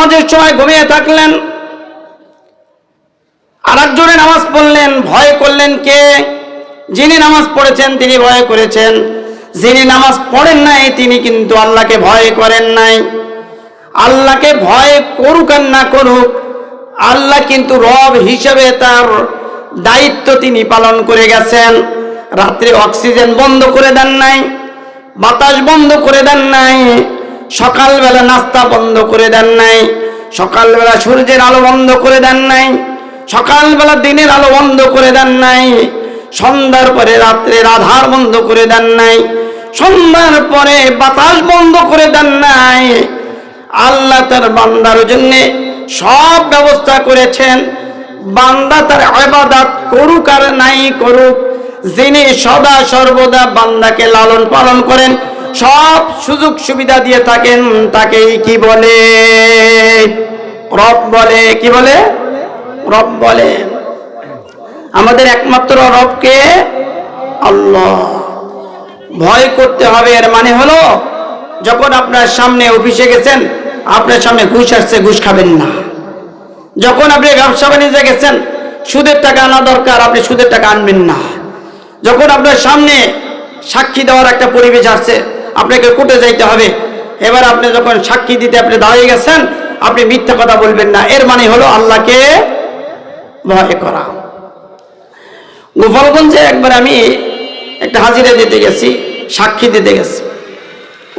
নামাজের সময় ঘুমিয়ে থাকলেন, আর একজনে নামাজ পড়লেন, ভয় করলেন কে? যিনি নামাজ পড়েছেন তিনি ভয় করেছেন, যিনি নামাজ পড়েন নাই তিনি কিন্তু আল্লাহকে ভয় করেন নাই। আল্লাহকে ভয় করুক আর না করুক, আল্লাহ কিন্তু রব হিসেবে তার দায়িত্ব তিনি পালন করে গেছেন। রাত্রে অক্সিজেন বন্ধ করে দেন নাই, বাতাস বন্ধ করে দেন নাই, সকালবেলা নাস্তা বন্ধ করে দেন নাই, সকালবেলা সূর্যের আলো বন্ধ করে দেন নাই, সকালবেলা দিনের আলো বন্ধ করে দেন নাই, সন্ধ্যার পরে রাত্রের আধার বন্ধ করে দেন নাই, সন্ধ্যার পরে বাতাস বন্ধ করে দেন নাই। আল্লাহ তার বান্দার জন্য সব ব্যবস্থা করেছেন। বান্দা তার ইবাদত করুক আর নাই করুক, যিনি সদা সর্বদা বান্দাকে লালন পালন করেন, সব সুযোগ সুবিধা দিয়ে থাকেন, তাকেই কি বলে? রব বলে। কি বলে? রব বলে। আমাদের একমাত্র রবকে আল্লাহ ভয় করতে হবে। এর মানে হলো, যখন আপনার সামনে অফিসে গেছেন, আপনার সামনে ঘুষ আসছে, ঘুষ খাবেন না। যখন আপনি ব্যবসা বাণিজ্যে গেছেন, সুদের টাকা আনা দরকার, আপনি সুদের টাকা আনবেন না। যখন আপনার সামনে সাক্ষী দেওয়ার একটা পরিবেশ আসছে, আপনাকে কোর্টে যাইতে হবে, এবার আপনি যখন সাক্ষী দিতে আপনি দাঁড়িয়ে গেছেন, আপনি মিথ্যা কথা বলবেন না। এর মানে হলো আল্লাহকে ভয় করা। গোপালগঞ্জে একবার আমি একটা হাজিরা দিতে গেছি, সাক্ষী দিতে গেছি।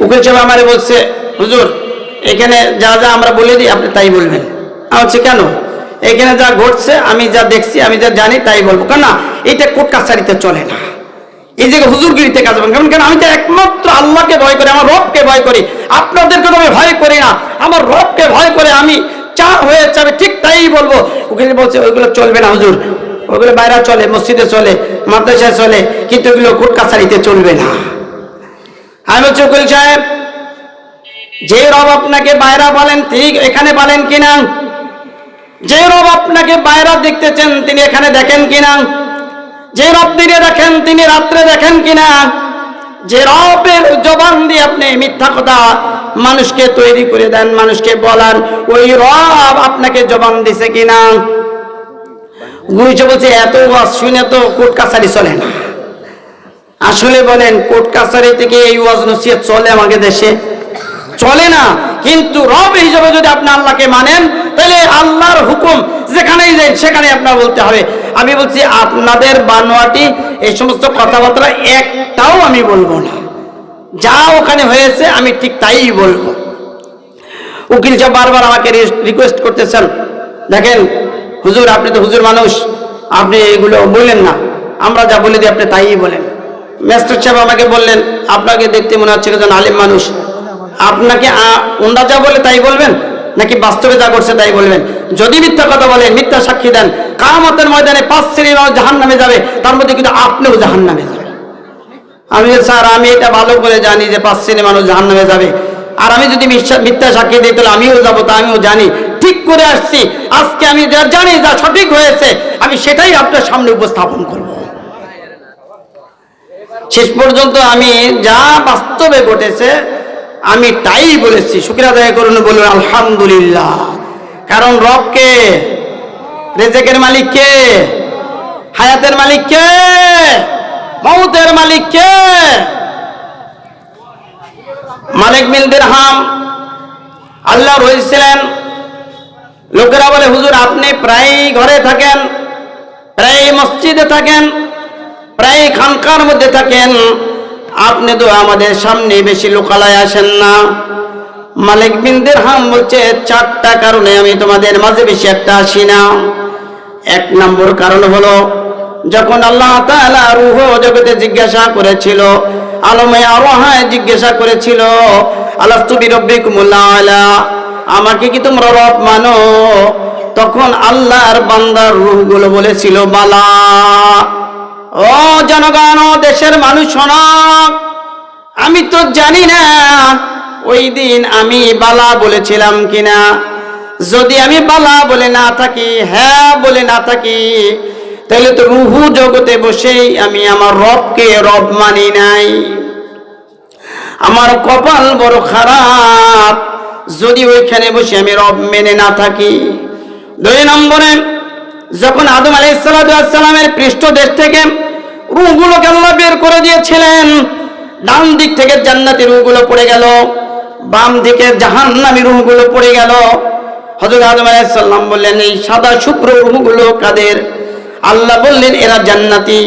উকিল সাহেব আমারে বলছে, হুজুর এখানে যা যা আমরা বলে দিই আপনি তাই বলবেন। বলছে কেন? এখানে যা ঘটছে, আমি যা দেখছি, আমি যা জানি তাই বলবো। কেন? এটা কোর্ট কাছারিতে চলে না, এই জায়গায় হুজুরগিরিতে কাজ হবে। কেন? আমি তো একমাত্র আল্লাহকে ভয় করি, আমার রবকে ভয় করি। আপনাদেরকে তো আমি ভয় করি না, আমার রবকে ভয় করে আমি যা হয়ে যাবে ঠিক তাই বলবো। উকিল বলছে ওইগুলো চলবে না হুজুর, ওগুলো বাইরে চলে, মসজিদে চলে, মাদ্রাসায় চলে, কিন্তু ওগুলো কোর্ট কাছারিতে চলবে না। আমি বলছি উকিল সাহেব, যে রব আপনাকে বাইরা বলেন তিনি এখানে বলেন কিনা? যে রব আপনাকে বাইরা দেখতেছেন তিনি এখানে দেখেন কিনা? যে রব দিনে দেখেন তিনি রাত্রে দেখেন কিনা? যে রবের জবান দিয়ে আপনি মিথ্যা কথা মানুষকে তৈরি করে দেন, মানুষকে বলান, ওই রব আপনাকে জবান দিছে কিনা? গুরুজি বলছে এত ওয়াজ শুনে তো কোর্ট কাছারি চলে না। আসলে বলেন, কোর্ট কাছারি থেকে এই ওয়াজ নসিহত চলে আমাদের দেশে? চলে না। কিন্তু রব হিসেবে যদি আপনি আল্লাহকে মানেন, তাহলে আল্লাহর হুকুম যেখানেই যাই সেখানে আপনার বলতে হবে। আমি বলছি আপনাদের বানোয়াটি এই সমস্ত কথাবার্তা একটাও আমি বলবো না, যা ওখানে হয়েছে আমি ঠিক তাই বলবো। উকিল সাহেব বারবার আমাকে রিকোয়েস্ট করতেছেন, দেখেন হুজুর আপনি তো হুজুর মানুষ, আপনি এগুলো বললেন না, আমরা যা বলে দিই আপনি তাই বলেন। ম্যাজিস্ট্রেট সাহেব আমাকে বললেন, আপনাকে দেখতে মনে হচ্ছে একজন আলিম মানুষ, আপনাকে ওনারা যা বলে তাই বলবেন নাকি বাস্তবে যা করছে তাই বলবেন? যদি মিথ্যা কথা বলেন, মিথ্যা সাক্ষী দেন, কিয়ামতের ময়দানে 5 শ্রেণীর মানুষ জাহান্নামে যাবে, তার মধ্যে কিন্তু আপনিও জাহান্নামে যাবেন। আমি স্যার আমি এটা ভালো করে জানি যে 5 শ্রেণীর মানুষ জাহান্নামে যাবে, আর আমি যদি মিথ্যা সাক্ষী দিই তাহলে আমিও যাবো, তা আমিও জানি, ঠিক করে আসছি। আজকে আমি যা জানি, যা সঠিক হয়েছে, আমি সেটাই আপনার সামনে উপস্থাপন করব। শেষ পর্যন্ত আমি যা বাস্তবে ঘটেছে আমি তাই বলেছি। শুকরিয়া আদায় করুন, বলুন আলহামদুলিল্লাহ। কারণ রব কে? রিজিকের মালিক কে? হায়াতের মালিক কে? মউতের মালিক কে? মালিক বিন দিরহাম আল্লাহ রয়েছিলেন। লোকেরা বলে হুজুর আপনি প্রায় ঘরে থাকেন, প্রায় মসজিদে থাকেন, প্রায় খানকার মধ্যে থাকেন, আপনি তো আমাদের সামনে বেশি লোকালয়ে আসেন না। মালিক বিন দিরহাম বলছে 4টা কারণে আমি তোমাদের মাঝে বেশি একটা আসি না। 1 নম্বর কারণ হলো, যখন আল্লাহ তাআলা রূহ জগতে জিজ্ঞাসা করেছিল, আলমে আরওয়াহে জিজ্ঞাসা করেছিল, আলাস্তু বিরাব্বিকুমুল আলা, আমাকে কি তোমরা রব মানো? তখন আল্লাহর বান্দার রূহগুলো বলেছিল বালা। ও জনগণ, ও দেশের মানুষ শোনো, আমি তো জানি না ওই দিন আমি বালা বলেছিলাম কিনা। যদি আমি বালা বলে না থাকি, হ্যাঁ বলে না থাকি, তাহলে তো রুহু জগতে বসেই আমি আমার রবকে রব মানি নাই। আমার কপাল বড় খারাপ যদি ওইখানে বসে আমি রব মেনে না থাকি। 2 নম্বরে যখন আদম আলাইহিস সালামের পৃষ্ঠদেশ থেকে রূহগুলোকে আল্লাহ বের করে দিয়েছিলেন, ডান দিক থেকে জান্নাতের রূহগুলো পড়ে গেল, বাম দিকে জাহান্নামী রূহগুলো পড়ে গেল। হযরত আদম আলাইহিস সালাম বললেন, এই সাদা শুভ্র রূহগুলো কাদের? আল্লাহ বললেন, এরা জান্নাতি।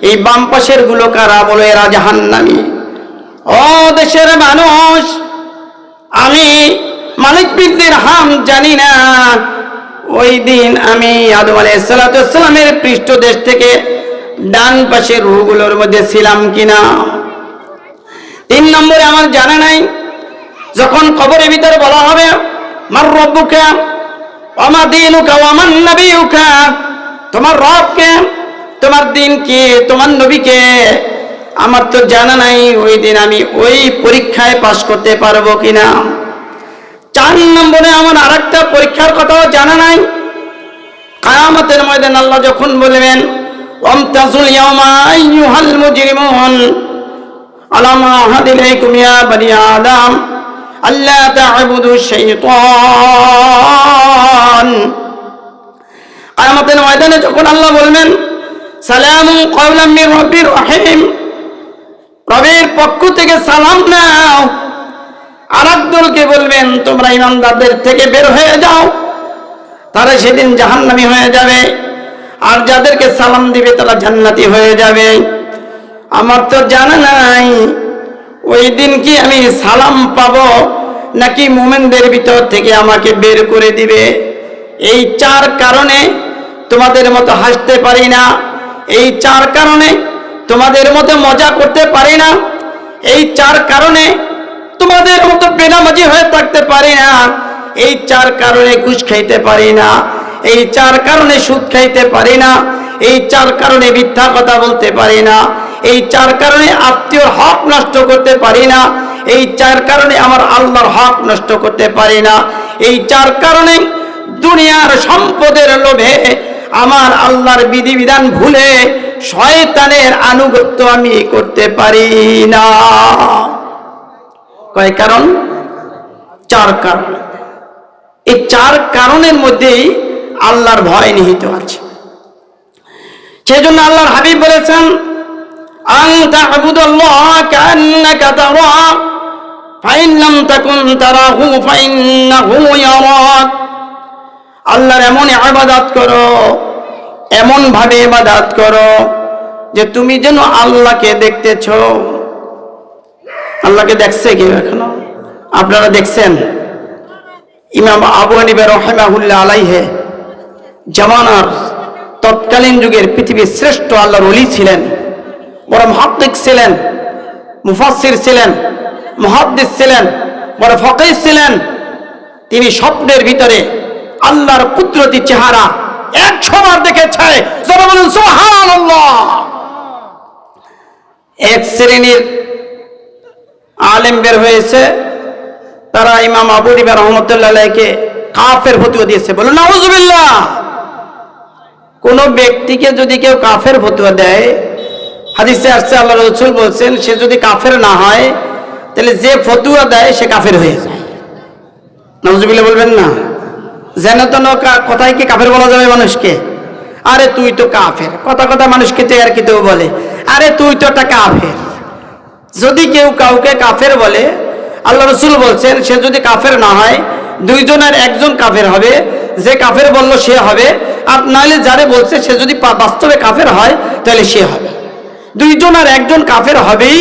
এই বাম পাশের গুলো কারা? বলো, এরা জাহান্নামী। ও দেশের মানুষ, আমি মালিক বিন দিরহাম জানি না ওই দিন আমি আদম আলাইহিস সালামের পৃষ্ঠদেশ থেকে ডান পাশের রূহগুলোর মধ্যে ছিলাম কিনা। 3 নম্বরে আমার জানা নাই, যখন কবরের ভিতরে বলা হবে মার রব্বুকা ওয়া মা দীনুকা ওয়া মান নবিয়ুকা, তোমার রব কে, তোমার দিন কি, তোমার নবী কে, আমার তো জানা নাই। ওই দিন আমি ওই পরীক্ষায় পাশ করতে পারবো কিনা। 4 নম্বরে আমার আরেকটা পরীক্ষার কথাও জানা নাই। কিয়ামতের ময়দানে আল্লাহ যখন বলবেন ওয়ামতাজুল ইয়াওমা আইয়ুহাল মুজরিমুন আলাম আহাদ ইলাইকুম ইয়া বানি আদম আল্লা তা'বুদু শাইতান। কিয়ামতের ময়দানে যখন আল্লাহ বলবেন সালামুন কাওলাম মির রাব্বির রহিম, রবের পক্ষ থেকে সালাম নাও। আরেক দলকে বলবেন তোমরা ইমানদারদের থেকে বের হয়ে যাও, তারা সেদিন জাহান্নামী হয়ে যাবে, আর যাদেরকে সালাম দিবে তারা জান্নাতি হয়ে যাবে। আমার তো জানা নাই ওই দিন কি আমি সালাম পাবো নাকি মুমিনদের ভিতর থেকে আমাকে বের করে দিবে। এই 4 কারণে তোমাদের মতো হাসতে পারি না, এই 4 কারণে তোমাদের মতো মজা করতে পারি না, এই 4 কারণে তোমাদের মতো বেনামাজি হয়ে থাকতে পারি না, এই 4 কারণে ঘুষ খাইতে পারি না, এই 4 কারণে সুদ খাইতে পারি না, এই 4 কারণে মিথ্যা কথা বলতে পারি না, এই 4 কারণে আত্মীয়র হক নষ্ট করতে পারি না, এই 4 কারণে আমার আল্লাহর হক নষ্ট করতে পারি না, এই 4 কারণে দুনিয়ার সম্পদের লোভে আমার আল্লাহর বিধিবিধান ভুলে শয়তানের আনুগত্য আমি করতে পারি না। কয় কারণ? 4 কারণ। এই 4 কারণের মধ্যেই আল্লাহর ভয় নিহিত আছে। সেজন্য আল্লাহর হাবিব বলেছেন আন তা'বুদাল্লাহ কাআন্নাকা তারাহু ফাইন লাম তাকুন তারাহু ফাইন্নাহু ইয়ারাক। আল্লাহর এমন ইবাদত করো, এমন ভাবে ইবাদত করো যে তুমি যেন আল্লাহকে দেখতেছো। আল্লাহকে দেখছে কেউ এখনো? আপনারা দেখছেন? ইমাম আবু হানিফা রাহিমাহুল্লাহ আলাইহি জামানার তৎকালীন যুগের পৃথিবীর শ্রেষ্ঠ আল্লাহর ওলি ছিলেন, বড় মুহাদ্দিস ছিলেন, মুফাসসির ছিলেন, মুহাদ্দিস ছিলেন, বড় ফকিহ ছিলেন। তিনি স্বপ্নের ভিতরে আল্লাহর কুদরতি চেহারা 100 বার দেখেছে। যারা বলেন সুবহানাল্লাহ। এক শ্রেণীর আলেম বের হয়েছে, তারা ইমাম আবু হানিফা রাহমাতুল্লাহ আলাইহিকে কাফের ফতোয়া দিয়েছে। বলুন নাউযুবিল্লাহ। কোন ব্যক্তিকে যদি কেউ কাফের ফতোয়া দেয়, হাদিসে আসছে আল্লাহ রাসূল বলছেন সে যদি কাফের না হয় তাহলে যে ফতোয়া দেয় সে কাফের হয়ে যায়। নাউযুবিল্লাহ বলবেন না? যেন তো কথায় কি কাফের বলা যাবে মানুষকে? আরে তুই তো কাফের, কথা কথা মানুষকে তো আর কি তো বলে, আরে তুই তো একটা কাফের। যদি কেউ কাউকে কাফের বলে, আল্লাহ রাসূল বলছেন সে যদি কাফের না হয় 2 জনের 1 জন কাফের হবে। যে কাফের বলল সে হবে, আর নাহলে যারে বলছে সে যদি বাস্তবে কাফের হয় তাহলে সে হবে। 2 জন আর 1 জন কাফের হবেই।